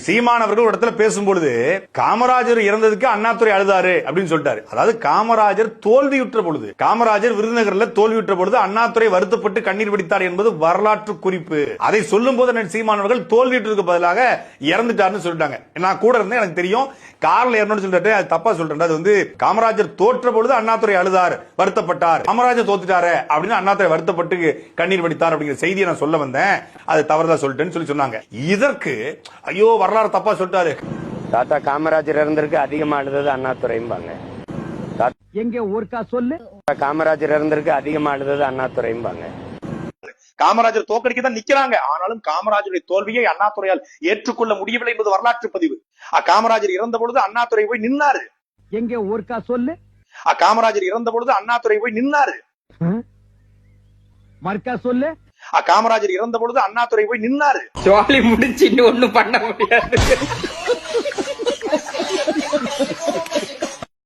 சீமான் அவர்கள் ஒரு இடத்துல பேசும்பொழுது காமராஜர் இறந்ததுக்கு அண்ணாதுரை அழுதாரு அப்படின்னு சொல்லிட்டாரு. அதாவது காமராஜர் தோல்வியுற்ற பொழுது, காமராஜர் விருதுநகர்ல தோல்வியுற்ற பொழுது அண்ணாதுரை வருத்தப்பட்டு கண்ணீர் வடித்தார் என்பது வரலாற்று குறிப்பு. அதை சொல்லும் போது சீமான் அவர்கள் தோல்வியுற்றதுக்கு பதிலாக இறந்துட்டாருன்னு சொல்லிட்டாங்க. நான் கூட இருந்தேன், எனக்கு தெரியும். கார்ல ஏறணும்னு சொல்லிட்டு அது தப்பா சொல்றேன். அது காமராஜர் தோற்ற பொழுது அண்ணாதுரை அழுதார், வருத்தப்பட்டார். காமராஜர் தோத்துட்டாரு அப்படின்னு அண்ணாதுரை வருத்தப்பட்டு கண்ணீர் வடித்தார் அப்படிங்கிற செய்தியை நான் சொல்ல வந்தேன். அது தவறுதா சொல்லிட்டேன்னு சொல்லி சொன்னாங்க. இதற்கு ஐயோ வரலாறு தப்பா சொல்லிட்டாரு. தாத்தா காமராஜர் இறந்திருக்கு அதிகமா அழுதது அண்ணாதுரைம்பாங்க. எங்க ஊர்க்கா சொல்லு. காமராஜர் இறந்திருக்கு அதிகமா அழுதது அண்ணாதுரைம்பாங்க. காமராஜர் தோக்கடிக்க தான் நிக்கிறாங்க. ஆனாலும் காமராஜருடைய தோல்வியை அண்ணாதுரையால் ஏற்றுக்கொள்ள முடியவில்லை என்பது வரலாற்று பதிவு. காமராஜர் இறந்த பொழுது அண்ணாதுரை போய் நின்னாரு. எங்க ஊர்க்கா சொல்லு. காமராஜர் இறந்த பொழுது அண்ணாதுரை போய் நின்னாரு. மர்க்கா சொல்லு. காமராஜர் இறந்த பொழுது அண்ணாதுரை போய் நின்னாரு. ஜாலி முடிச்சு இன்னும் ஒண்ணும் பண்ண முடியாது.